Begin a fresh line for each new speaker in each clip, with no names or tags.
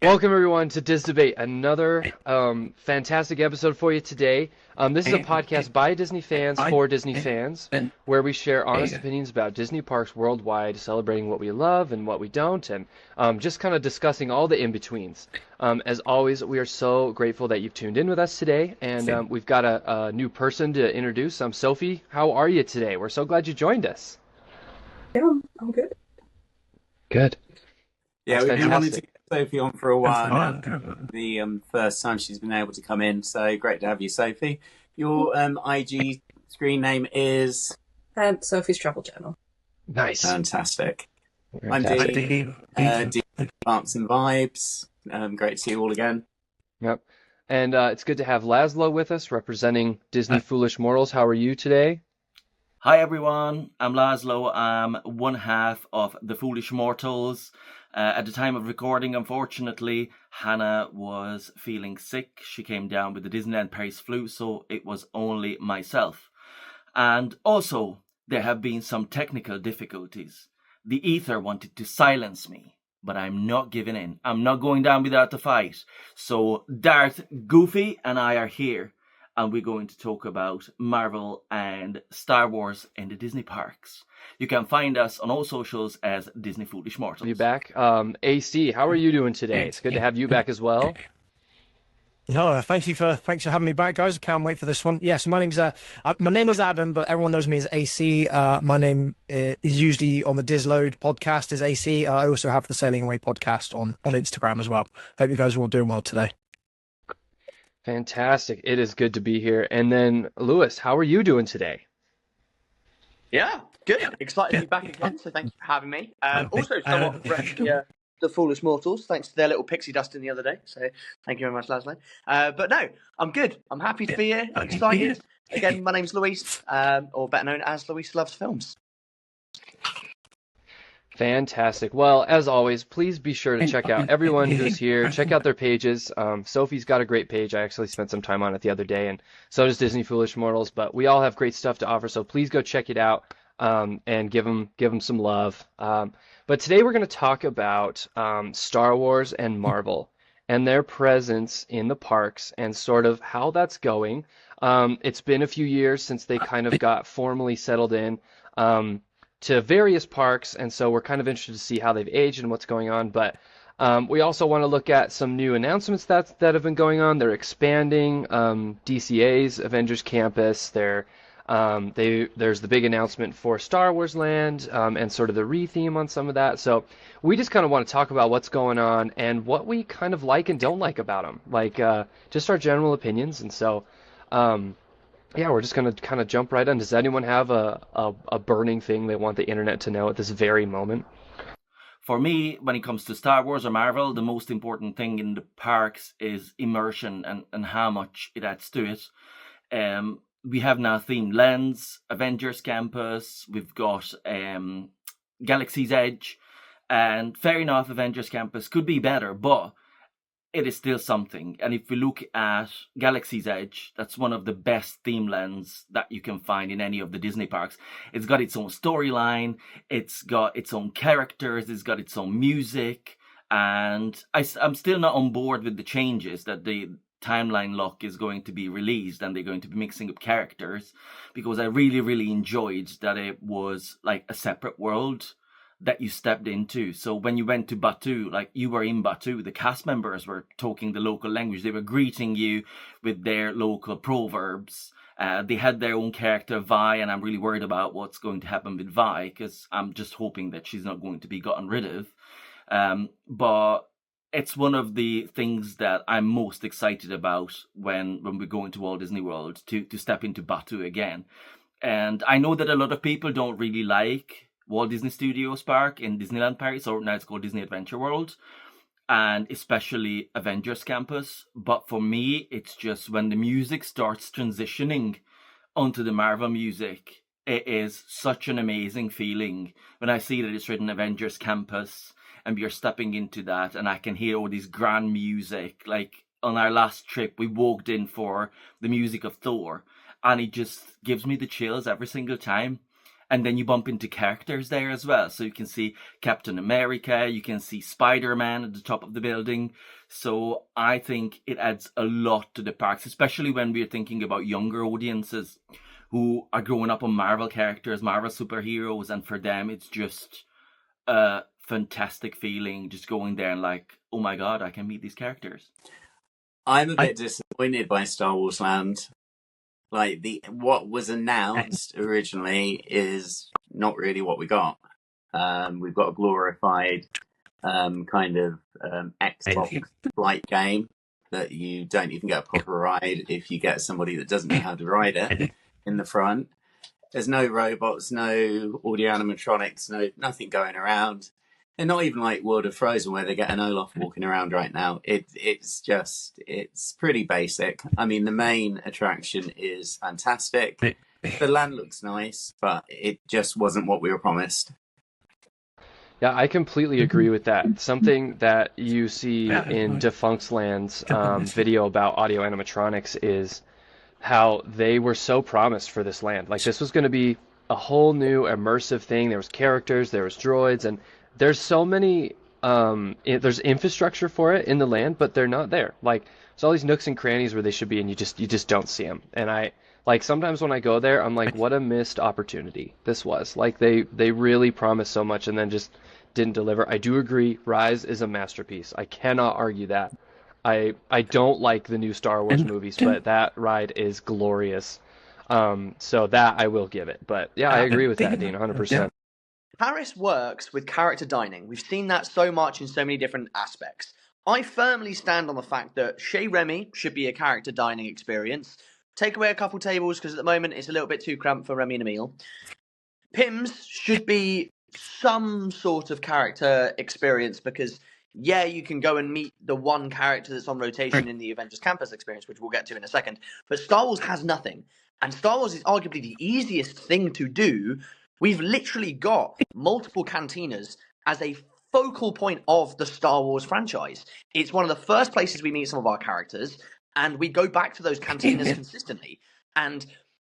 Welcome everyone to Diz Debate, another fantastic episode for you today. This is a podcast by Disney fans for Disney fans, where we share honest opinions about Disney parks worldwide, celebrating what we love and what we don't, and just kind of discussing all the in-betweens. As always, we are so grateful that you've tuned in with us today, and we've got a new person to introduce. Sophie. How are you today? We're so glad you joined us.
Yeah, I'm good.
Good.
Yeah,
That's
we've been wanting to
fantastic.
get Sophie on for a while now. The first time she's been able to come in, so great to have you, Sophie. Your IG screen name is
Sophie's Travel Journal.
Nice.
fantastic. I'm
Fantastic.
Dean, Dean Arts and Vibes. Great to see you all again.
Yep. And it's good to have Laszlo with us, representing Disney Foolish Mortals. How are you today?
Hi everyone, I'm Laszlo. I'm one half of the Foolish Mortals. At the time of recording, unfortunately, Hannah was feeling sick. She came down with the Disneyland Paris flu, so it was only myself. And also, there have been some technical difficulties. The ether wanted to silence me, but I'm not giving in. I'm not going down without a fight. So Darth, Goofy, and I are here, and we're going to talk about Marvel and Star Wars in the Disney parks. You can find us on all socials as Disney Foolish Mortals.
You back? AC, how are you doing today? It's good to have you back as well.
No, thanks for having me back, guys. I can't wait for this one. Yes, my name is Adam, but everyone knows me as AC. My name is usually on the Dizload podcast as AC. I also have the Sailing Away podcast on Instagram as well. Hope you guys are all doing well today.
Fantastic. It is good to be here. And then, Lewis, how are you doing today?
Yeah, good. Excited to be back again, so thanks for having me. Also, somewhat fresh the Foolish Mortals, thanks to their little pixie dusting the other day. So thank you very much, Laszlo. But no, I'm good. I'm happy to be here. I'm excited. Again, my name's Luis, or better known as Luis Loves Films.
Fantastic. Well, as always, please be sure to check out everyone who's here. Check out their pages. Sophie's got a great page. I actually spent some time on it the other day, and so does Disney Foolish Mortals. But we all have great stuff to offer, so please go check it out and give them some love. But today we're going to talk about Star Wars and Marvel and their presence in the parks and sort of how that's going. It's been a few years since they kind of got formally settled in. To various parks, and so we're kind of interested to see how they've aged and what's going on. But we also want to look at some new announcements that have been going on. They're expanding DCA's Avengers Campus. There's the big announcement for Star Wars Land and sort of the re-theme on some of that. So we just kind of want to talk about what's going on and what we kind of like and don't like about them, like just our general opinions. And so. Yeah, we're just gonna kind of jump right in. Does anyone have a burning thing they want the internet to know at this very moment?
For me, when it comes to Star Wars or Marvel, the most important thing in the parks is immersion and how much it adds to it. We have now themed lands, Avengers Campus, we've got Galaxy's Edge, and fair enough, Avengers Campus could be better, but it is still something. And if we look at Galaxy's Edge, that's one of the best theme lands that you can find in any of the Disney parks. It's got its own storyline, it's got its own characters, it's got its own music, and I'm still not on board with the changes that the timeline lock is going to be released and they're going to be mixing up characters, because I really, really enjoyed that it was like a separate world that you stepped into. So when you went to Batu, like you were in Batu, the cast members were talking the local language. They were greeting you with their local proverbs. They had their own character, Vi, and I'm really worried about what's going to happen with Vi, because I'm just hoping that she's not going to be gotten rid of. But it's one of the things that I'm most excited about when we go into Walt Disney World, to step into Batu again. And I know that a lot of people don't really like Walt Disney Studios Park in Disneyland Paris, or now it's called Disney Adventure World, and especially Avengers Campus. But for me, it's just when the music starts transitioning onto the Marvel music, it is such an amazing feeling when I see that it's written Avengers Campus and we are stepping into that, and I can hear all this grand music. Like on our last trip, we walked in for the music of Thor, and it just gives me the chills every single time. And then you bump into characters there as well. So you can see Captain America, you can see Spider-Man at the top of the building. So I think it adds a lot to the parks, especially when we're thinking about younger audiences who are growing up on Marvel characters, Marvel superheroes, and for them it's just a fantastic feeling just going there and like, oh my god, I can meet these characters.
I'm a bit disappointed by Star Wars Land. Like what was announced originally is not really what we got. We've got a glorified kind of Xbox flight game that you don't even get a proper ride if you get somebody that doesn't know how to ride it in the front. There's no robots, no audio animatronics, nothing going around. And not even like World of Frozen where they get an Olaf walking around right now. It's pretty basic. I mean, the main attraction is fantastic. The land looks nice, but it just wasn't what we were promised.
Yeah, I completely agree with that. Something that you see in Defunct Land's video about audio animatronics is how they were so promised for this land. Like, this was going to be a whole new immersive thing. There was characters, there was droids, and there's so many, there's infrastructure for it in the land, but they're not there. Like, there's all these nooks and crannies where they should be, and you just don't see them. And like, sometimes when I go there, I'm like, what a missed opportunity this was. Like, they really promised so much and then just didn't deliver. I do agree, Rise is a masterpiece. I cannot argue that. I don't like the new Star Wars movies, but that ride is glorious. So that I will give it. But yeah, I agree with that, Dean, 100%.
Paris works with character dining. We've seen that so much in so many different aspects. I firmly stand on the fact that Chez Remy should be a character dining experience. Take away a couple tables because at the moment it's a little bit too cramped for Remy and Emile. Pim's should be some sort of character experience because, yeah, you can go and meet the one character that's on rotation in the Avengers Campus experience, which we'll get to in a second. But Star Wars has nothing. And Star Wars is arguably the easiest thing to do. We've literally got multiple cantinas as a focal point of the Star Wars franchise. It's one of the first places we meet some of our characters, and we go back to those cantinas consistently. And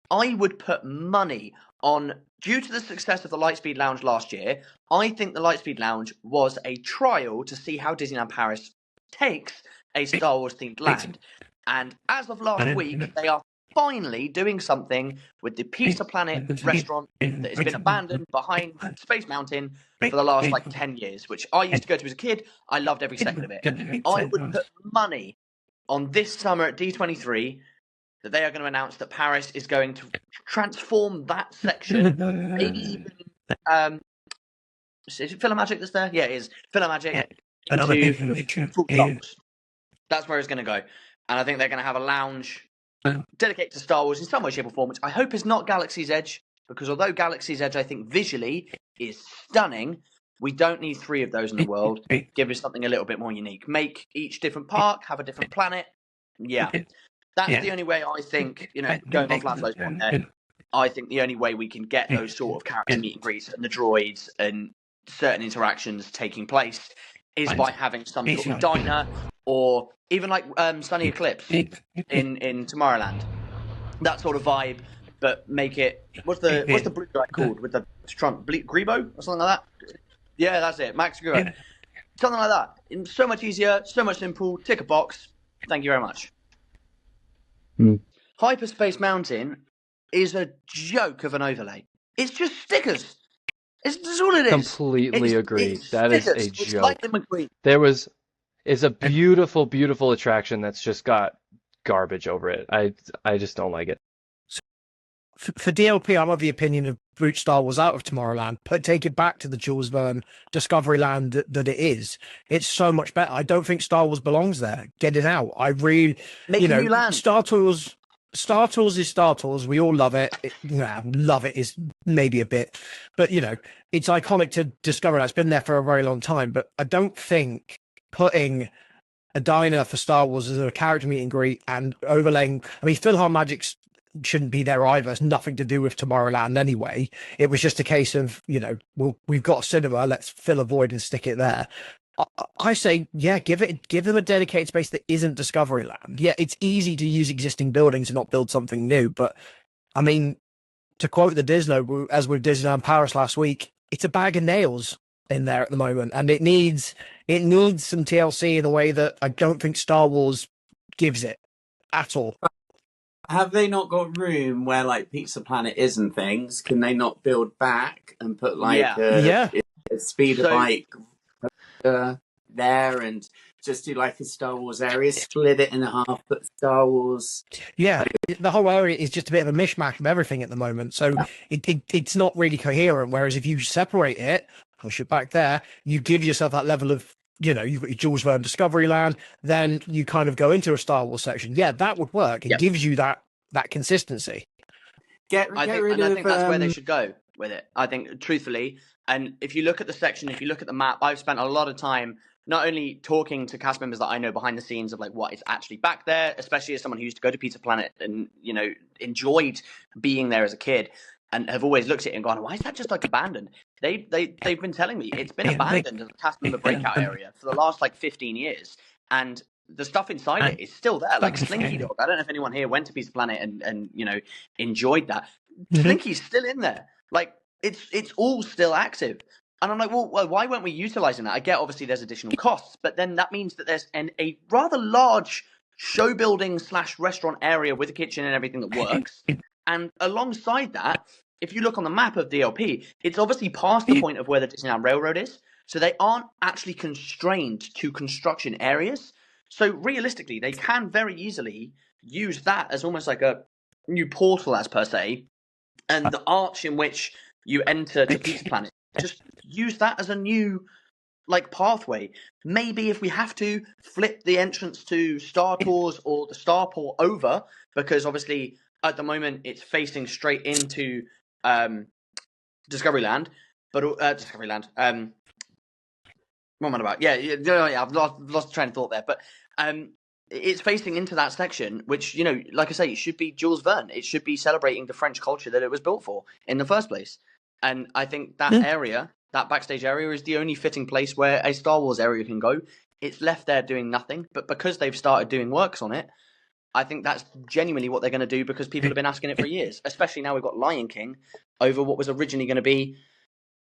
I would put money on, due to the success of the Lightspeed Lounge last year, I think the Lightspeed Lounge was a trial to see how Disneyland Paris takes a Star Wars themed land. And as of last week, they are finally doing something with the Pizza Planet restaurant that has been abandoned behind Space Mountain for the last 10 years, which I used to go to as a kid. I loved every second of it. I would put money on this summer at D23 that they are going to announce that Paris is going to transform that section. Maybe even is it Philomagic that's there? Yeah, it is. Philomagic into full Star Wars. That's where it's going to go. And I think they're going to have a lounge dedicated to Star Wars in some way, shape, or form, which I hope is not Galaxy's Edge, because although Galaxy's Edge, I think, visually is stunning, we don't need 3 of those in the world. Give us something a little bit more unique. Make each different park have a different planet. Yeah. That's the only way I think, going off Laszlo's point there, I think the only way we can get those sort of character meet and greets and the droids and certain interactions taking place is by having some sort of diner, or even like Sunny Eclipse in Tomorrowland. That sort of vibe, but make it, what's the blue guy called with the Trump, Grebo or something like that? Yeah, that's it, Max Grebo. Something like that. It's so much easier, so much simple. Tick a box. Thank you very much. Hyperspace Mountain is a joke of an overlay. It's just stickers. That's all it is.
Completely agree. That is a joke.
McQueen.
It's a beautiful, beautiful attraction that's just got garbage over it. I just don't like it.
For DLP, I'm of the opinion of boot Star Wars out of Tomorrowland, take it back to the Jules Verne Discovery Land that it is. It's so much better. I don't think Star Wars belongs there. Get it out. I really,
Make a new land.
Star Tours is Star Tours. We all love it. Love it is maybe a bit, but it's iconic to Discovery. It's been there for a very long time, but I don't think putting a diner for Star Wars as a character meet and greet and overlaying, PhilharMagic's shouldn't be there either. It's nothing to do with Tomorrowland anyway. It was just a case of, we've got a cinema, let's fill a void and stick it there. I say, give them a dedicated space that isn't Discoveryland. Yeah, it's easy to use existing buildings and not build something new, but to to quote the Disney, as with Disneyland Paris last week, it's a bag of nails in there at the moment, and it needs some TLC in a way that I don't think Star Wars gives it at all.
Have they not got room where like Pizza Planet is and things? Can they not build back and put like a speed of like there and just do like a Star Wars area, split it in half, put Star Wars.
Yeah, the whole area is just a bit of a mishmash of everything at the moment, so it's not really coherent. Whereas if you separate it, push it back there, you give yourself that level of, you've got your Jules Verne Discovery Land, then you kind of go into a Star Wars section. Yeah, that would work. It gives you that consistency.
I think that's where they should go with it. I think, truthfully, and if you look at the section, if you look at the map, I've spent a lot of time not only talking to cast members that I know behind the scenes of like what is actually back there, especially as someone who used to go to Pizza Planet and, enjoyed being there as a kid and have always looked at it and gone, why is that just like abandoned? They've been telling me it's been abandoned as a cast member breakout area for the last like 15 years. And the stuff inside it is still there, like Slinky Dog. I don't know if anyone here went to Pizza Planet and enjoyed that. Slinky's still in there. Like, it's all still active. And I'm like, well, why weren't we utilizing that? I get, obviously, there's additional costs, but then that means that there's a rather large show building / restaurant area with a kitchen and everything that works. And alongside that, if you look on the map of DLP, it's obviously past the point of where the Disneyland Railroad is. So they aren't actually constrained to construction areas. So realistically, they can very easily use that as almost like a new portal, as per se. And the arch in which you enter to Pizza Planet, just use that as a new pathway. Maybe if we have to flip the entrance to Star Tours or the Starport over, because obviously at the moment it's facing straight into Discoveryland, but Discoveryland. What am I about? Yeah, I've lost train of thought there, but it's facing into that section, which, like I say, it should be Jules Verne. It should be celebrating the French culture that it was built for in the first place. And I think that area, that backstage area, is the only fitting place where a Star Wars area can go. It's left there doing nothing, but because they've started doing works on it, I think that's genuinely what they're going to do, because people have been asking it for years, especially now we've got Lion King over what was originally going to be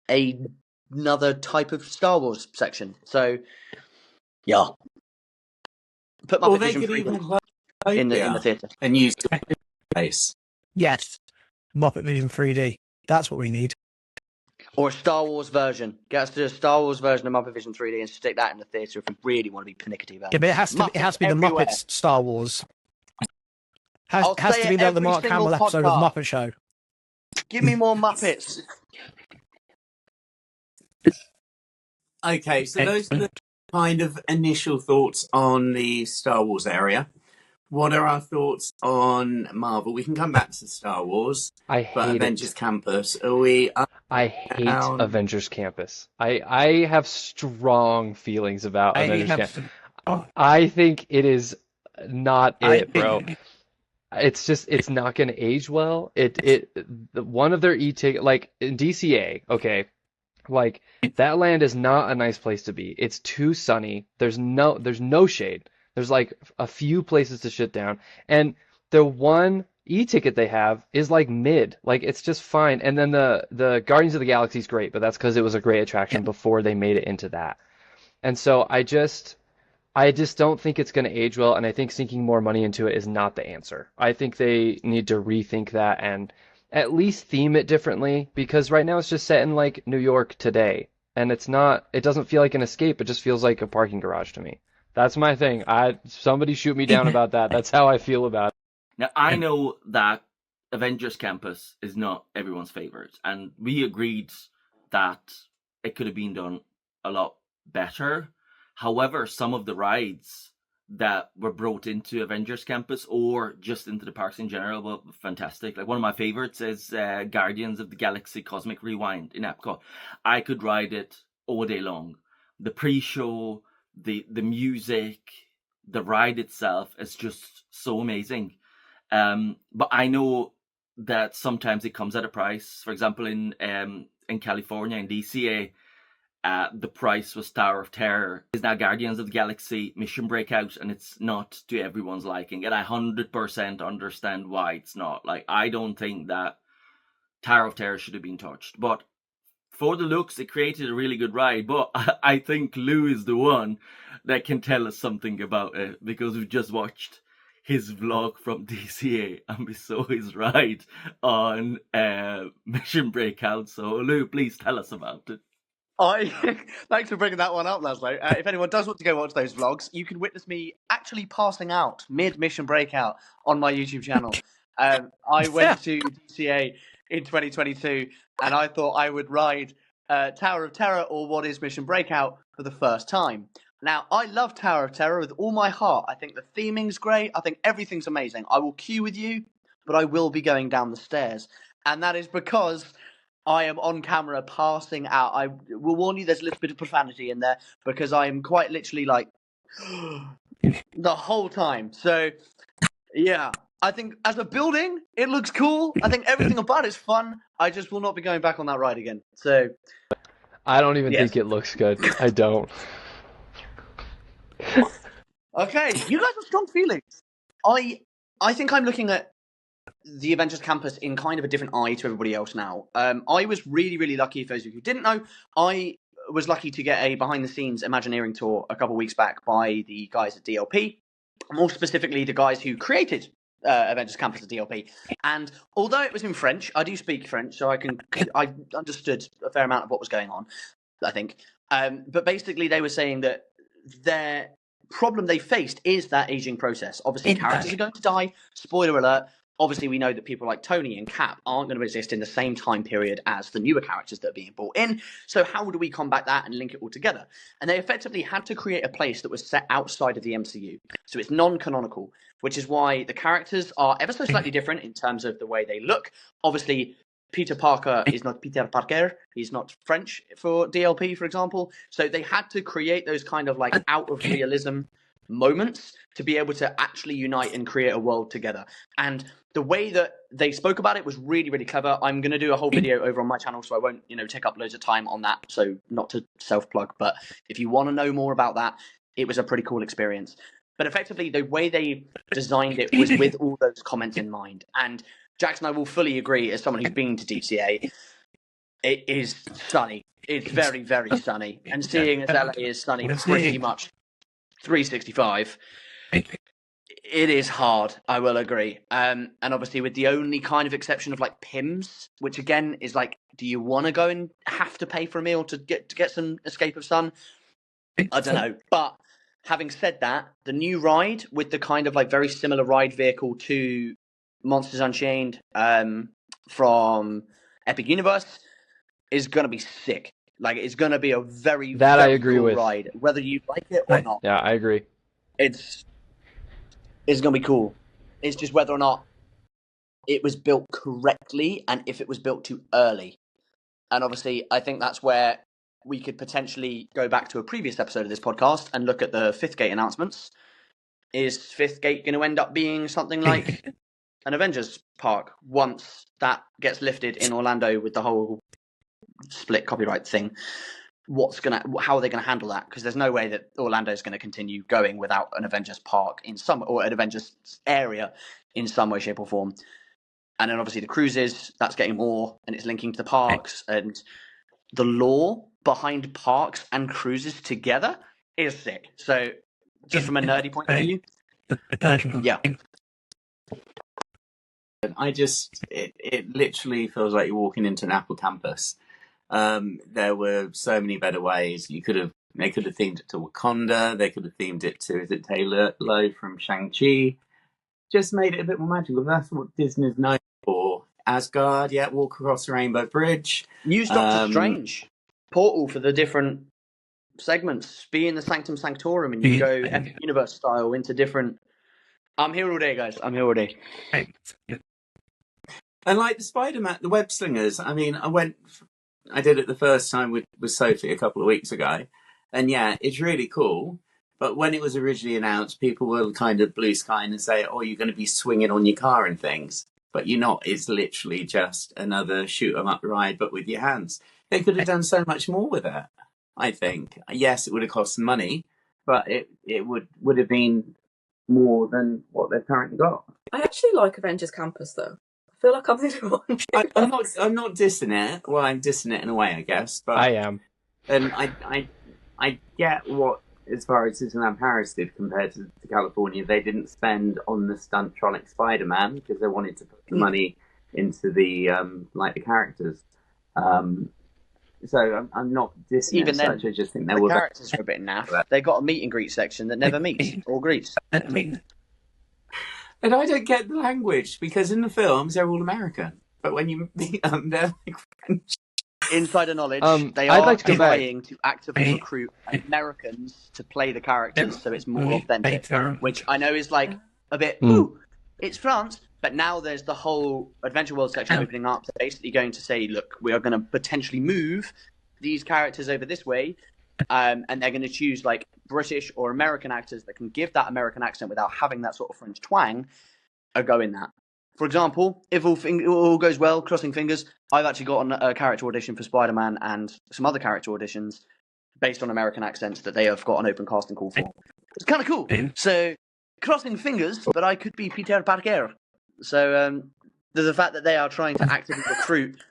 another type of Star Wars section. So, yeah. Put Muppet Vision 3D in the theatre.
And use the space.
Yes. Muppet Vision 3D. That's what we need.
Or a Star Wars version. Get us to a Star Wars version of Muppet Vision 3D and stick that in the theatre if we really want to be pernickety about it.
Yeah, but it has to be the Muppets Star Wars. Has to be the Mark Hamill episode of Muppet Show.
Give me more Muppets.
Okay, so those are the kind of initial thoughts on the Star Wars area. What are our thoughts on Marvel? We can come back to Star Wars.
I hate
Avengers Campus. Are we?
I hate Avengers Campus. I have strong feelings about Avengers Campus. I think it is not it, bro. It's not going to age well. One of their e-ticket, like in DCA, okay, like that land is not a nice place to be. It's too sunny. There's no shade. There's like a few places to sit down, and the one e-ticket they have is like mid, like it's just fine. And then the Guardians of the Galaxy is great, but that's because it was a great attraction before they made it into that. And so I just don't think it's going to age well, and I think sinking more money into it is not the answer. I think they need to rethink that and at least theme it differently, because right now it's just set in like New York today, and it doesn't feel like an escape. It just feels like a parking garage to me. That's my thing. Somebody shoot me down about that. That's how I feel about it.
Now, I know that Avengers Campus is not everyone's favorite, and we agreed that it could have been done a lot better. However, some of the rides that were brought into Avengers Campus or just into the parks in general were fantastic. Like one of my favorites is Guardians of the Galaxy Cosmic Rewind in Epcot. I could ride it all day long. The pre-show, the music, the ride itself is just so amazing. But I know that sometimes it comes at a price. For example, in California, in DCA, the price was Tower of Terror. It's now Guardians of the Galaxy Mission Breakout, and it's not to everyone's liking. And I 100% understand why it's not. Like, I don't think that Tower of Terror should have been touched. But for the looks, it created a really good ride. But I think Lou is the one that can tell us something about it, because we've just watched his vlog from DCA and we saw his ride on Mission Breakout. So Lou, please tell us about it.
Thanks for bringing that one up, Laszlo. If anyone does want to go watch those vlogs, you can witness me actually passing out mid-mission breakout on my YouTube channel. I went to DCA in 2022, and I thought I would ride Tower of Terror, or what is Mission Breakout, for the first time. Now, I love Tower of Terror with all my heart. I think the theming's great. I think everything's amazing. I will queue with you, but I will be going down the stairs. And that is because I am on camera passing out. I will warn you, there's a little bit of profanity in there, because I am quite literally like the whole time. So, yeah, I think as a building, it looks cool. I think everything about it's fun. I just will not be going back on that ride again. So,
I don't even think it looks good. I don't.
Okay, you guys have strong feelings. I think I'm looking at the Avengers Campus in kind of a different eye to everybody else now. I was really, really lucky. For those of you who didn't know, I was lucky to get a behind-the-scenes Imagineering tour a couple of weeks back by the guys at DLP, more specifically the guys who created Avengers Campus at DLP. And although it was in French, I do speak French, so I understood a fair amount of what was going on, I think. But basically, they were saying that their problem they faced is that aging process. Obviously, characters are going to die. Spoiler alert. Obviously, we know that people like Tony and Cap aren't going to exist in the same time period as the newer characters that are being brought in. So how do we combat that and link it all together? And they effectively had to create a place that was set outside of the MCU. So it's non-canonical, which is why the characters are ever so slightly different in terms of the way they look. Obviously, Peter Parker is not Peter Parker. He's not French for DLP, for example. So they had to create those kind of like out of realism moments to be able to actually unite and create a world together. And the way that they spoke about it was really, really clever. I'm going to do a whole video over on my channel, so I won't, take up loads of time on that. So not to self-plug, but if you want to know more about that, it was a pretty cool experience. But effectively, the way they designed it was with all those comments in mind. And Jackson, I will fully agree, as someone who's been to DCA, it is sunny. It's very, very sunny. And seeing as LA is sunny pretty much 365, it is hard, I will agree. And obviously with the only kind of exception of like Pims, which again is like, do you want to go and have to pay for a meal to get some escape of sun? I don't know. But having said that, the new ride with the kind of like very similar ride vehicle to Monsters Unchained from Epic Universe is going to be sick. Like, it's going to be a very, very
I agree
cool
with.
ride, whether you like it or not.
Yeah, I agree.
It's going to be cool. It's just whether or not it was built correctly and if it was built too early. And obviously, I think that's where we could potentially go back to a previous episode of this podcast and look at the Fifth Gate announcements. Is Fifth Gate going to end up being something like an Avengers park once that gets lifted in Orlando with the whole split copyright thing? How are they going to handle that? Because there's no way that Orlando is going to continue going without an Avengers park or an Avengers area in some way, shape, or form. And then obviously the cruises, that's getting more, and it's linking to the parks, and the lore behind parks and cruises together is sick. So just from a nerdy point of view, yeah.
It literally feels like you're walking into an Apple campus. There were so many better ways. They could have themed it to Wakanda. They could have themed it to, is it Taylor Lowe from Shang-Chi? Just made it a bit more magical. That's what Disney's known for. Asgard, yeah, walk across the Rainbow Bridge.
Use Doctor Strange portal for the different segments. Be in the Sanctum Sanctorum and you go Epic Universe style into different... I'm here all day, guys. I'm here all day.
And like the Spider-Man, the web slingers, I mean, I did it the first time with Sophie a couple of weeks ago. And yeah, it's really cool. But when it was originally announced, people were kind of blue skying and say, oh, you're going to be swinging on your car and things. But you're not. It's literally just another shoot 'em up ride, but with your hands. They could have done so much more with it, I think. Yes, it would have cost some money, but it would have been more than what they've currently got.
I actually like Avengers Campus, though. I I feel like I'm the only one.
I'm not dissing it. Well, I'm dissing it in a way, I guess. But
I am.
And I get what, as far as Disneyland Paris did compared to California, they didn't spend on the Stuntronic Spider-Man because they wanted to put the money into the the characters. So I'm not dissing
Even
it
then,
such. I just think
the characters are a bit naff. They got a meet and greet section that never meets or greets.
And I don't get the language because in the films they're all American, but when you meet them, they're like French.
Insider knowledge, they
I'd
are
like to go back.
trying to actively recruit Americans to play the characters so it's more authentic, which I know is like a bit, ooh, it's France. But now there's the whole Adventure World section opening up. They're basically going to say, look, we are going to potentially move these characters over this way, and they're going to choose like British or American actors that can give that American accent without having that sort of French twang, or go in that. For example, if all goes well, crossing fingers, I've actually got a character audition for Spider-Man and some other character auditions based on American accents that they have got an open casting call for. It's kind of cool. So, crossing fingers, but I could be Peter Parker. So, there's the fact that they are trying to actively recruit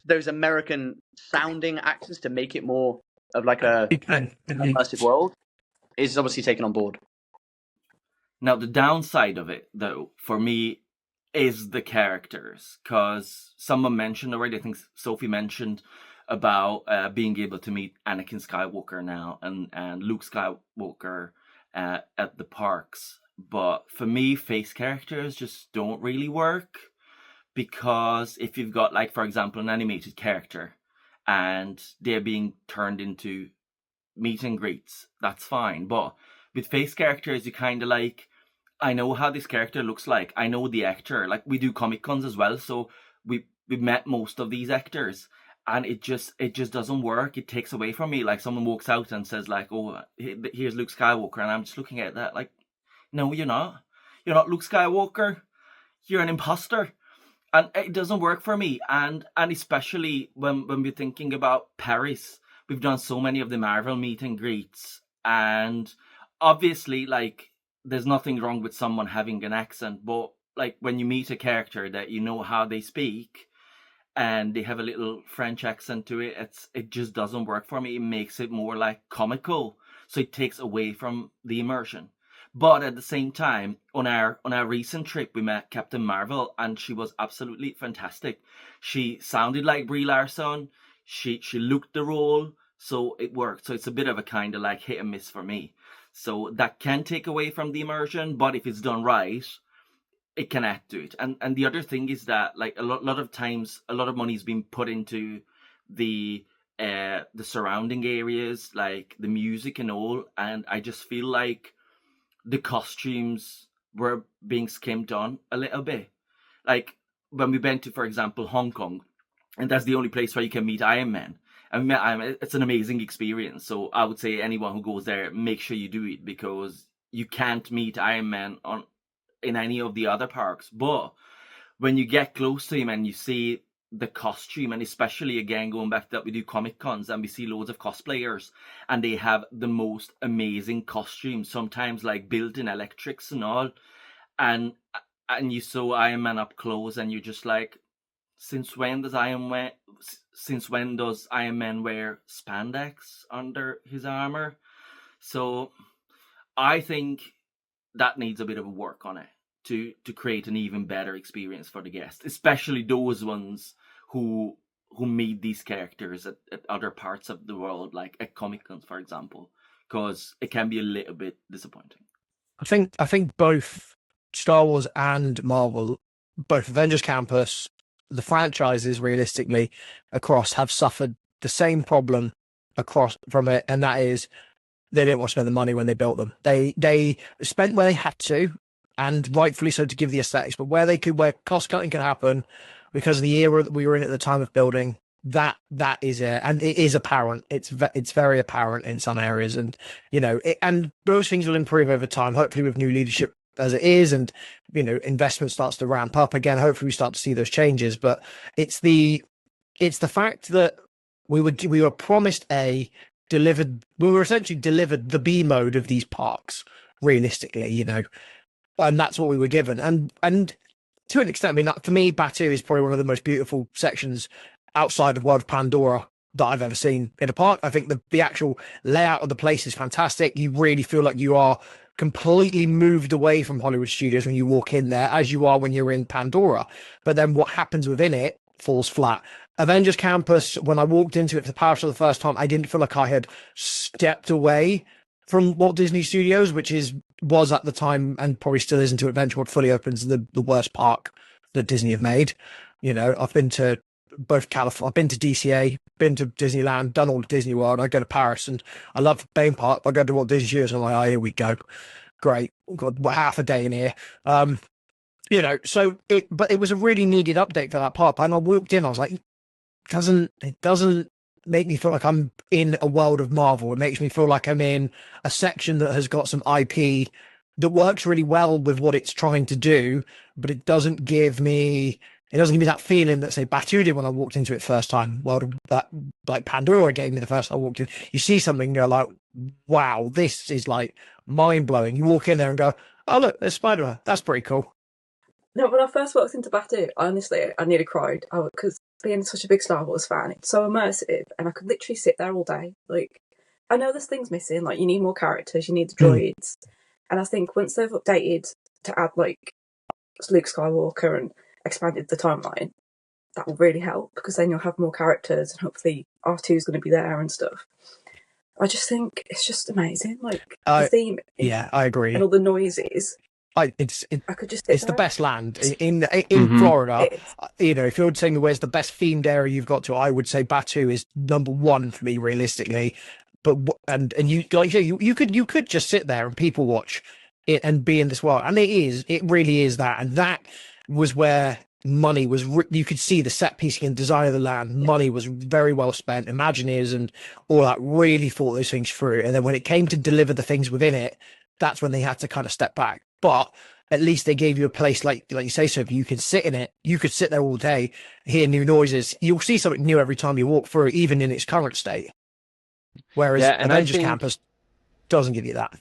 those American-sounding actors to make it more of like a immersive world is obviously taken on board.
Now, the downside of it, though, for me, is the characters. Because someone mentioned already, I think Sophie mentioned, about being able to meet Anakin Skywalker now and Luke Skywalker at the parks. But for me, face characters just don't really work. Because if you've got, like, for example, an animated character and they're being turned into meet and greets, that's fine. But with face characters, you kind of like, I know how this character looks like. I know the actor. Like, we do Comic Cons as well, so we've met most of these actors, and it just doesn't work. It takes away from me. Like, someone walks out and says like, "Oh, here's Luke Skywalker," and I'm just looking at that like, no, you're not. You're not Luke Skywalker. You're an imposter. And it doesn't work for me. And especially when we're thinking about Paris, we've done so many of the Marvel meet and greets. And obviously, like, there's nothing wrong with someone having an accent. But, like, when you meet a character that you know how they speak and they have a little French accent to it, it just doesn't work for me. It makes it more, like, comical. So it takes away from the immersion. But at the same time, on our recent trip, we met Captain Marvel, and she was absolutely fantastic. She sounded like Brie Larson. She looked the role, so it worked. So it's a bit of a kind of like hit and miss for me. So that can take away from the immersion, but if it's done right, it can add to it. And the other thing is that, like, a lot of times, a lot of money is being put into the surrounding areas, like the music and all, and I just feel like the costumes were being skimmed on a little bit. Like, when we went to, for example, Hong Kong, and that's the only place where you can meet Iron Man. And we met Iron Man. It's an amazing experience. So I would say anyone who goes there, make sure you do it, because you can't meet Iron Man in any of the other parks. But when you get close to him and you see the costume, and especially, again, going back to that, we do Comic Cons and we see loads of cosplayers and they have the most amazing costumes, sometimes like built-in electrics and all, and you saw Iron Man up close and you're just like, since when does Iron Man wear spandex under his armor? So I think that needs a bit of a work on it to create an even better experience for the guests, especially those ones who meet these characters at other parts of the world, like at Comic Cons, for example, because it can be a little bit disappointing.
I think both Star Wars and Marvel, both Avengers Campus, the franchises realistically across have suffered the same problem across from it, and that is they didn't want to spend the money when they built them. They spent where they had to, and rightfully so, to give the aesthetics, but where cost cutting can happen because of the era that we were in at the time of building, that is it, and it is apparent. It's very apparent in some areas, and and those things will improve over time, hopefully with new leadership as it is, and investment starts to ramp up again. Hopefully we start to see those changes, but it's the fact that we were promised we were essentially delivered the B mode of these parks realistically, and that's what we were given, and to an extent, I mean, for me, Batu is probably one of the most beautiful sections outside of World of Pandora that I've ever seen in a park. I think the actual layout of the place is fantastic. You really feel like you are completely moved away from Hollywood Studios when you walk in there, as you are when you're in Pandora. But then what happens within it falls flat. Avengers Campus, when I walked into it for the Paris for the first time, I didn't feel like I had stepped away from Walt Disney Studios, which was at the time, and probably still is until Adventure World fully opens, the worst park that Disney have made. You know, I've been to both California, I've been to DCA, been to Disneyland, done all the Disney World. I go to Paris, and I love Bain Park. I go to Walt Disney Studios, and I'm like, oh, here we go, great, got half a day in here. You know, but it was a really needed update for that park. And I walked in, I was like, it doesn't make me feel like I'm in a world of Marvel. It makes me feel like I'm in a section that has got some IP that works really well with what it's trying to do, but it doesn't give me that feeling that, say, Batu did when I walked into it first time. Well, that like Pandora gave me the first time I walked in. You see something, you're like, wow, this is like mind blowing. You walk in there and go, oh look, there's Spider-Man. That's pretty cool.
No, when I first walked into Batu, honestly, I nearly cried. Because being such a big Star Wars fan, it's so immersive, and I could literally sit there all day. Like, I know there's things missing, like you need more characters, you need the droids, and I think once they've updated to add like Luke Skywalker and expanded the timeline, that will really help, because then you'll have more characters, and hopefully R2 is going to be there and stuff. I just think it's just amazing, like the theme.
Yeah, I agree.
And all the noises.
I could just it's the best land in Florida. You know, if you're saying me where's the best themed area you've got to, I would say Batu is number one for me, realistically. But and you like you could just sit there and people watch it and be in this world, and it really is that, and that was where money was. You could see the set piecing and design of the land. Money was very well spent. Imagineers and all that really thought those things through, and then when it came to deliver the things within it, that's when they had to kind of step back. But at least they gave you a place like you say, Sophie, you can sit in it. You could sit there all day, hear new noises. You'll see something new every time you walk through, even in its current state. Whereas Avengers Campus doesn't give you that.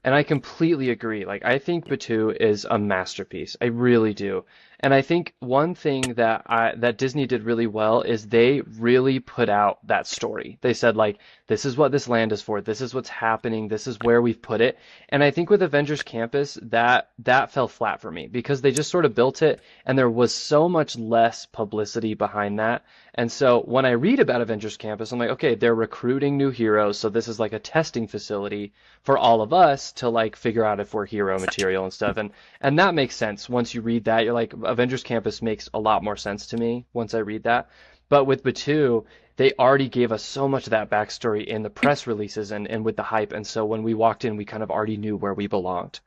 And I completely agree. Like, I think Batu is a masterpiece. I really do. And I think one thing that Disney did really well is they really put out that story. They said, like, this is what this land is for. This is what's happening. This is where we've put it. And I think with Avengers Campus, that fell flat for me because they just sort of built it and there was so much less publicity behind that. And so when I read about Avengers Campus, I'm like, okay, they're recruiting new heroes. So this is like a testing facility for all of us to like figure out if we're hero material and stuff. And that makes sense. Once you read that, you're like, Avengers Campus makes a lot more sense to me once I read that. But with Batu, they already gave us so much of that backstory in the press releases and with the hype. And so when we walked in, we kind of already knew where we belonged.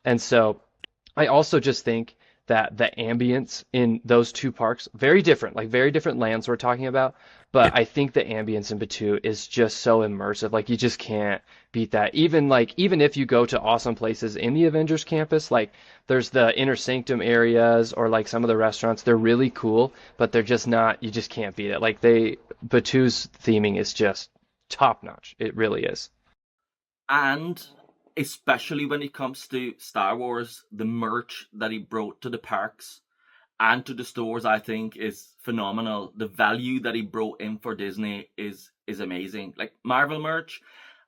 And so I also just think that the ambience in those two parks, very different, like very different lands we're talking about. But I think the ambience in Batu is just so immersive. Like you just can't beat that. Even if you go to awesome places in the Avengers Campus, like there's the inner sanctum areas or like some of the restaurants, they're really cool, but they're just not, you just can't beat it. Like Batu's theming is just top notch. It really is.
And especially when it comes to Star Wars, the merch that he brought to the parks and to the stores, I think, is phenomenal. The value that he brought in for Disney is amazing. Like Marvel merch,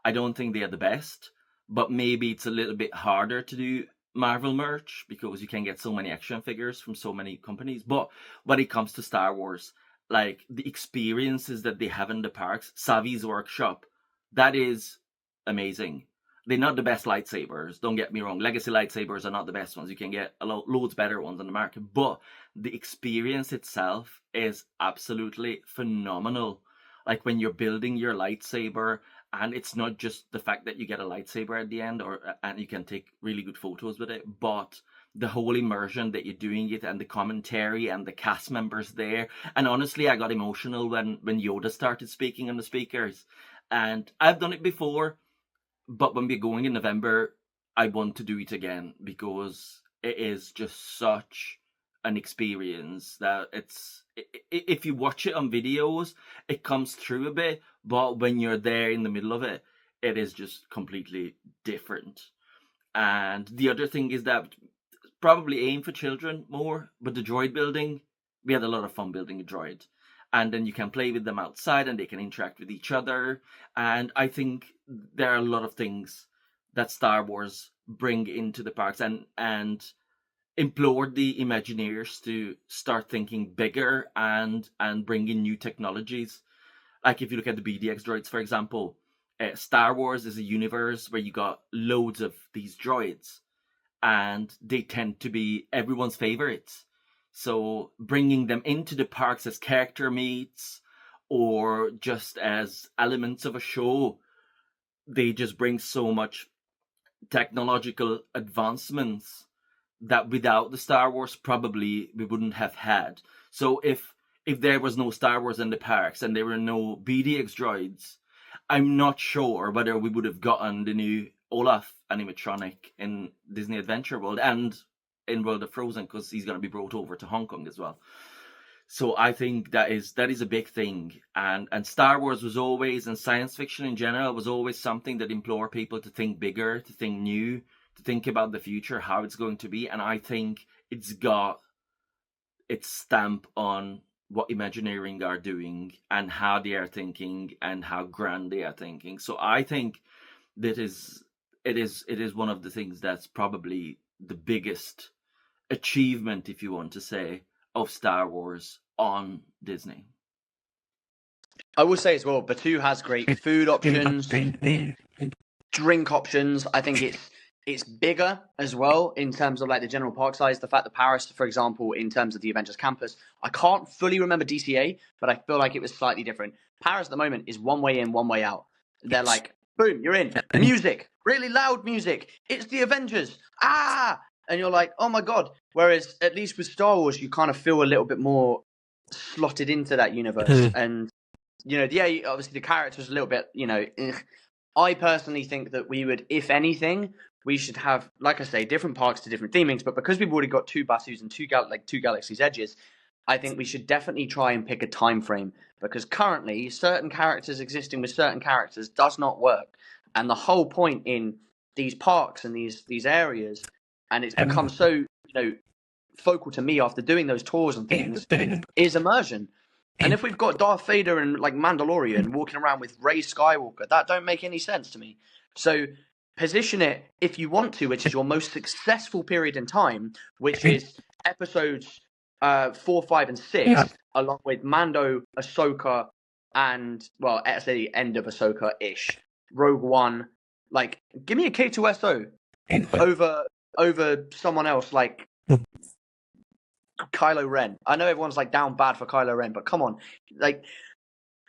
I don't think they are the best, but maybe it's a little bit harder to do Marvel merch because you can get so many action figures from so many companies. But when it comes to Star Wars, like the experiences that they have in the parks, Savi's workshop, that is amazing. They're not the best lightsabers, don't get me wrong. Legacy lightsabers are not the best ones. You can get loads better ones on the market. But the experience itself is absolutely phenomenal. Like when you're building your lightsaber, and it's not just the fact that you get a lightsaber at the end and you can take really good photos with it, but the whole immersion that you're doing it and the commentary and the cast members there. And honestly, I got emotional when Yoda started speaking on the speakers. And I've done it before, but when we're going in November, I want to do it again because it is just such an experience that if you watch it on videos, it comes through a bit, but when you're there in the middle of it, it is just completely different. And the other thing is that probably aimed for children more, but the droid building, we had a lot of fun building a droid. And then you can play with them outside and they can interact with each other. And I think there are a lot of things that Star Wars bring into the parks and implore the Imagineers to start thinking bigger and bring in new technologies. Like if you look at the BDX droids, for example, Star Wars is a universe where you got loads of these droids and they tend to be everyone's favorites. So bringing them into the parks as character meets or just as elements of a show, they just bring so much technological advancements that without the Star Wars probably we wouldn't have had. So if there was no Star Wars in the parks and there were no BDX droids, I'm not sure whether we would have gotten the new Olaf animatronic in Disney Adventure World and in World of Frozen, because he's going to be brought over to Hong Kong as well. So I think that is a big thing. And Star Wars was always, and science fiction in general, was always something that implored people to think bigger, to think new, to think about the future, how it's going to be. And I think it's got its stamp on what Imagineering are doing and how they are thinking and how grand they are thinking. So I think that it is one of the things that's probably the biggest achievement, if you want to say, of Star Wars on Disney.
I will say as well, Batuu has great food options, drink options. I think it's bigger as well in terms of like the general park size. The fact that Paris, for example, in terms of the Avengers Campus, I can't fully remember DCA, but I feel like it was slightly different. Paris at the moment is one way in, one way out. They're like, boom, you're in. Music, really loud music. It's the Avengers. Ah! And you're like, oh my God. Whereas at least with Star Wars, you kind of feel a little bit more slotted into that universe. And, you know, yeah, obviously the characters a little bit, you know, I personally think that we would, if anything, we should have, like I say, different parks to different themings. But because we've already got two Basu's and two Galaxy's Edges, I think we should definitely try and pick a time frame. Because currently, certain characters existing with certain characters does not work. And the whole point in these parks and these areas, and it's become so, you know, focal to me after doing those tours and things, is immersion. And if we've got Darth Vader and like Mandalorian walking around with Rey Skywalker, that don't make any sense to me. So position it, if you want to, which is your most successful period in time, which is episodes 4, 5, and 6, along with Mando, Ahsoka, and, well, at the end of Ahsoka-ish, Rogue One. Like, give me a K2SO over someone else like Kylo Ren. I know everyone's like down bad for Kylo Ren, but come on, like,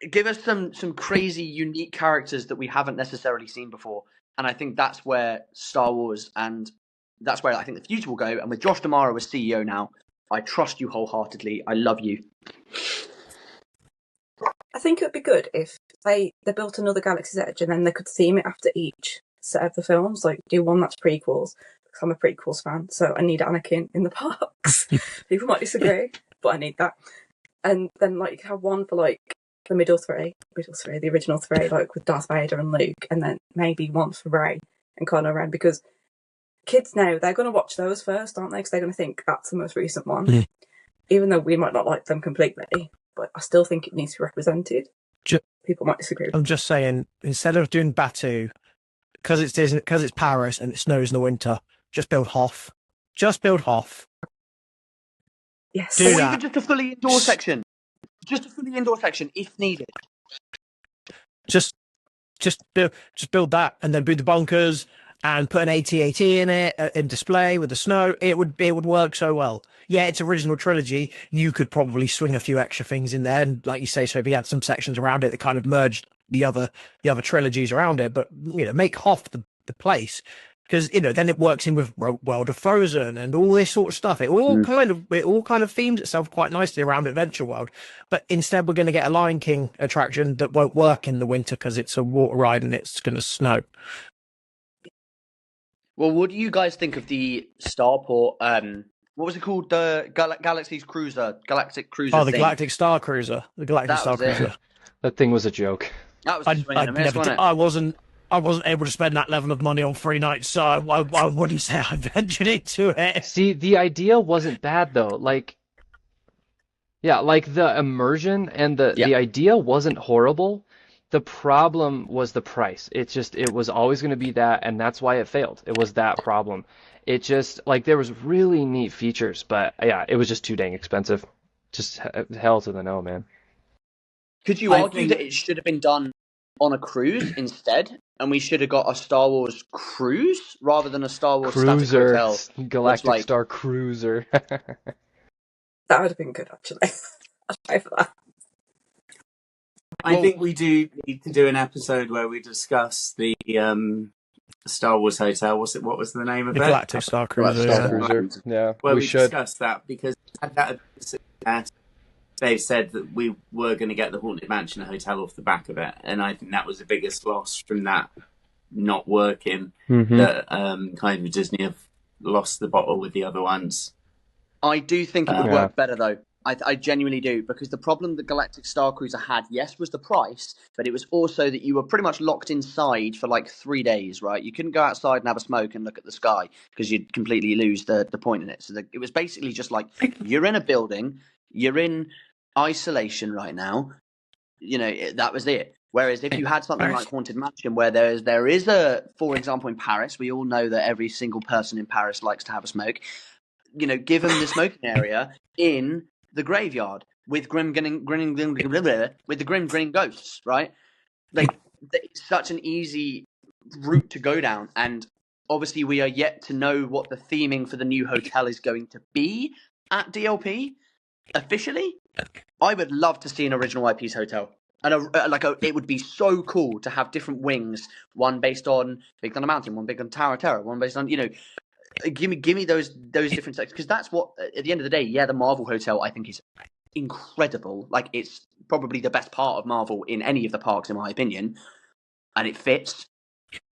give us some crazy, unique characters that we haven't necessarily seen before. And I think that's where Star Wars, and that's where I think the future will go. And with Josh D'Amaro as CEO now, I trust you wholeheartedly. I love you.
I think it would be good if they built another Galaxy's Edge and then they could theme it after each set of the films. Like, do one that's prequels, because I'm a prequels fan, so I need Anakin in the parks. People might disagree, but I need that. And then, like, have one for, like, the middle three, the original three, like, with Darth Vader and Luke, and then maybe one for Rey and Kylo Ren, because kids now, they're going to watch those first, aren't they? Because they're going to think that's the most recent one. Even though we might not like them completely, but I still think it needs to be represented. People might disagree.
I'm just saying, instead of doing Batuu, because it's Disney, because it's Paris and it snows in the winter, just build Hoth. Just build Hoth.
Yes.
Or even just a fully indoor section. Just a fully indoor section if needed.
Just build that, and then build the bunkers and put an AT-AT in it in display with the snow. It would work so well. Yeah, it's original trilogy. You could probably swing a few extra things in there, and like you say, so if you had some sections around it that kind of merged the other trilogies around it, but you know, make Hoth the place, because you know, then it works in with World of Frozen and all this sort of stuff. It all kind of themes itself quite nicely around Adventure World. But instead, we're going to get a Lion King attraction that won't work in the winter because it's a water ride and it's going to snow.
Well, what do you guys think of the Starport? What was it called? The Galactic Cruiser.
Oh, the Galactic Star Cruiser. The Galactic Star Cruiser.
That thing was a joke.
That was a swing and a miss, wasn't it?
I wasn't. I wasn't able to spend that level of money on 3 nights, so I wouldn't say I ventured into it.
See, the idea wasn't bad though. Like, yeah, like the immersion and
Yeah.
the idea wasn't horrible. The problem was the price. It was always going to be that, and that's why it failed. It was that problem. It just like there was really neat features, but yeah, it was just too dang expensive. Just hell to the no, man.
Could you
I
argue
think-
that it should have been done on a cruise instead, and we should have got a Star Wars cruise rather than a Star Wars static
Cruiser,
hotel?
Galactic
like-
Star Cruiser.
That would have been good, actually. I'd pay for that.
I think we do need to do an episode where we discuss the Star Wars hotel. What was the name of
The
it?
Galactic Star Cruiser.
Star
Yeah.
Cruiser. Yeah,
Where
we
we
should.
discussed that because had that they said that we were going to get the Haunted Mansion hotel off the back of it, and I think that was the biggest loss from that not working.
Mhm.
That kind of Disney have lost the bottle with the other ones.
I do think it would
Yeah.
work better, though. I genuinely do, because the problem that Galactic Star Cruiser had, yes, was the price, but it was also that you were pretty much locked inside for like 3 days, right? You couldn't go outside and have a smoke and look at the sky because you'd completely lose the point in it. So it was basically just like, you're in a building, you're in isolation right now, that was it. Whereas if you had something like Haunted Mansion, where there is for example, in Paris, we all know that every single person in Paris likes to have a smoke. Give them the smoking area in the graveyard with the grim grinning ghosts, right? Like, it's such an easy route to go down, and obviously we are yet to know what the theming for the new hotel is going to be at DLP officially. I would love to see an original IP's hotel. And it would be so cool to have different wings, one based on Big Thunder Mountain, one based on Tower of Terror, one based on, give me those different sections, because that's what, at the end of the day, yeah, the Marvel hotel I think is incredible. Like, it's probably the best part of Marvel in any of the parks, in my opinion, and it fits.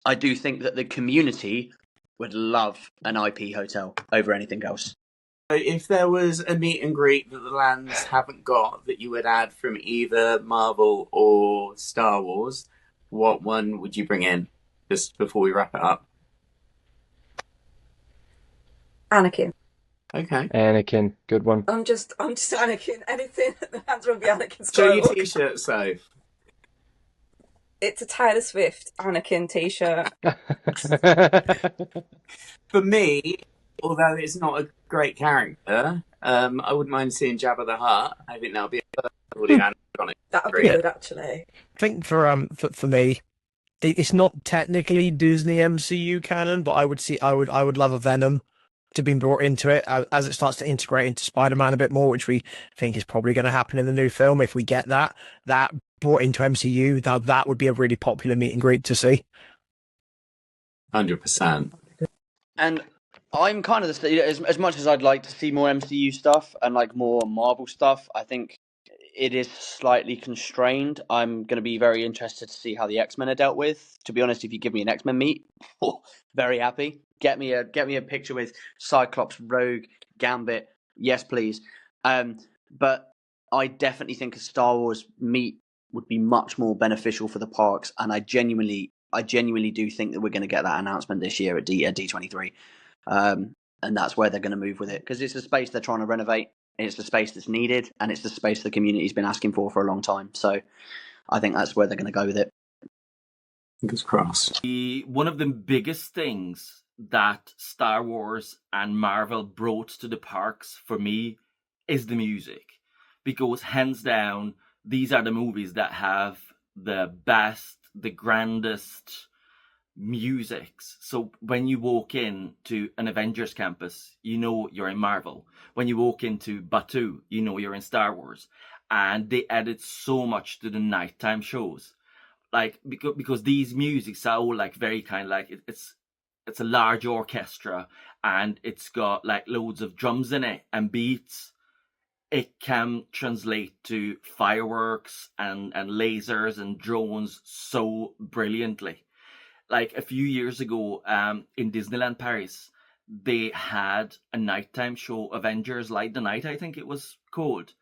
I do think that the community would love an IP hotel over anything else.
So if there was a meet and greet that the lands haven't got that you would add from either Marvel or Star Wars, what one would you bring in? Just before we wrap it up.
Anakin.
Okay.
Anakin, good one.
I'm just Anakin. Anything the answer will be Anakin
Show your
Skywalker.
t-shirt, Soph.
It's a Taylor Swift Anakin t-shirt.
For me, although it's not a great character, I wouldn't mind seeing Jabba the Hutt. I think that would be a bloody animatronic.
That would be good, actually.
I think for me, it's not technically Disney MCU canon, but I would love a Venom to be brought into it as it starts to integrate into Spider-Man a bit more, which we think is probably going to happen in the new film. If we get that brought into MCU, that would be a really popular meet and greet to see.
100%.
And I'm kind of as much as I'd like to see more MCU stuff and like more Marvel stuff, I think it is slightly constrained. I'm going to be very interested to see how the X-Men are dealt with. To be honest, if you give me an X-Men meet, very happy. Get me a picture with Cyclops, Rogue, Gambit. Yes, please. But I definitely think a Star Wars meet would be much more beneficial for the parks, and I genuinely do think that we're going to get that announcement this year at D23. And that's where they're going to move with it, because it's a space they're trying to renovate. It's the space that's needed, and it's the space the community's been asking for a long time. So I think that's where they're going to go with it.
Fingers crossed.
One of the biggest things that Star Wars and Marvel brought to the parks for me is the music, because hands down, these are the movies that have the best, the grandest musics. So when you walk in to an Avengers Campus, you know you're in Marvel. When you walk into Batuu, you know you're in Star Wars. And they added so much to the nighttime shows, like because these musics are all like very kind of like it's a large orchestra, and it's got like loads of drums in it and beats. It can translate to fireworks and lasers and drones so brilliantly. Like a few years ago, in Disneyland Paris, they had a nighttime show, Avengers Light the Night, I think it was called.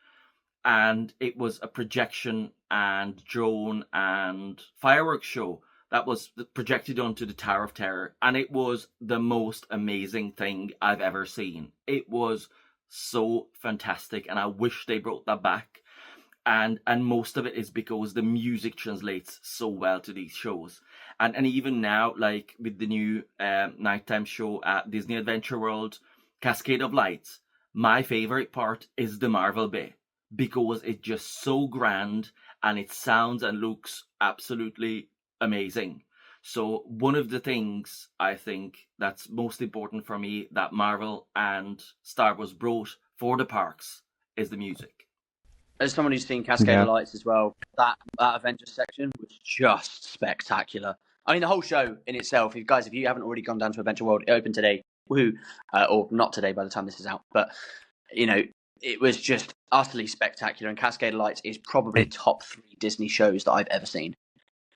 And it was a projection and drone and fireworks show that was projected onto the Tower of Terror, and it was the most amazing thing I've ever seen. It was so fantastic, and I wish they brought that back. And most of it is because the music translates so well to these shows. And even now, like with the new nighttime show at Disney Adventure World, Cascade of Lights, my favorite part is the Marvel bit, because it's just so grand and it sounds and looks absolutely amazing. So one of the things I think that's most important for me that Marvel and Star Wars brought for the parks is the music.
As someone who's seen Cascade of Lights as well, that Avengers section was just spectacular. I mean, the whole show in itself, if you haven't already gone down to Adventure World, it opened today, woohoo, or not today by the time this is out, but, you know, it was just utterly spectacular, and Cascade of Lights is probably top 3 Disney shows that I've ever seen.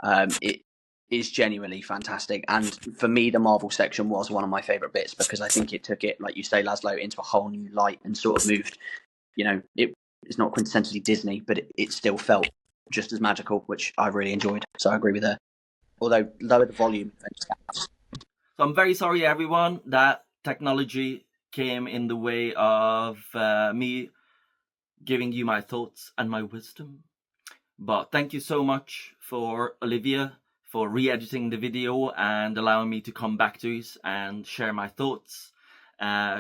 It is genuinely fantastic, and for me, the Marvel section was one of my favourite bits, because I think it took it, like you say, Laszlo, into a whole new light and sort of moved, you know, it's not quintessentially Disney, but it still felt just as magical, which I really enjoyed. So I agree with her. Although lower the volume.
So I'm very sorry, everyone, that technology came in the way of me giving you my thoughts and my wisdom. But thank you so much for Olivia for re-editing the video and allowing me to come back to it and share my thoughts.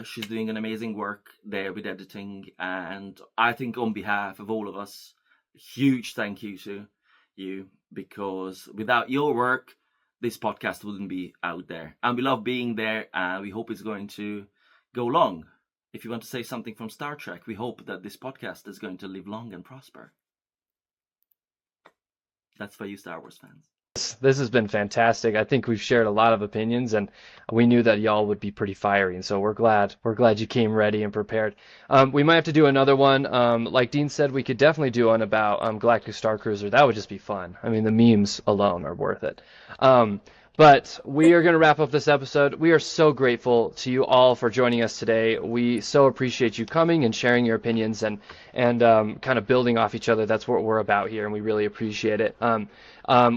She's doing an amazing work there with editing, and I think on behalf of all of us, a huge thank you to you, because without your work, this podcast wouldn't be out there. And we love being there, and we hope it's going to go long. If you want to say something from Star Trek, we hope that this podcast is going to live long and prosper. That's for you, Star Wars fans.
This has been fantastic. I think we've shared a lot of opinions, and we knew that y'all would be pretty fiery, and so we're glad you came ready and prepared. We might have to do another one. Like Dean said, we could definitely do one about Galactic Star Cruiser. That would just be fun. I mean, the memes alone are worth it. But we are going to wrap up this episode. We are so grateful to you all for joining us today. We so appreciate you coming and sharing your opinions and kind of building off each other. That's what we're about here, and we really appreciate it.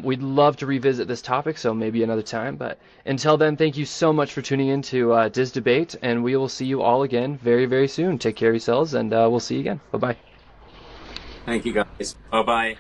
We'd love to revisit this topic, so maybe another time. But until then, thank you so much for tuning in to Diz Debate, and we will see you all again very, very soon. Take care of yourselves, and we'll see you again. Bye-bye.
Thank you, guys. Bye-bye.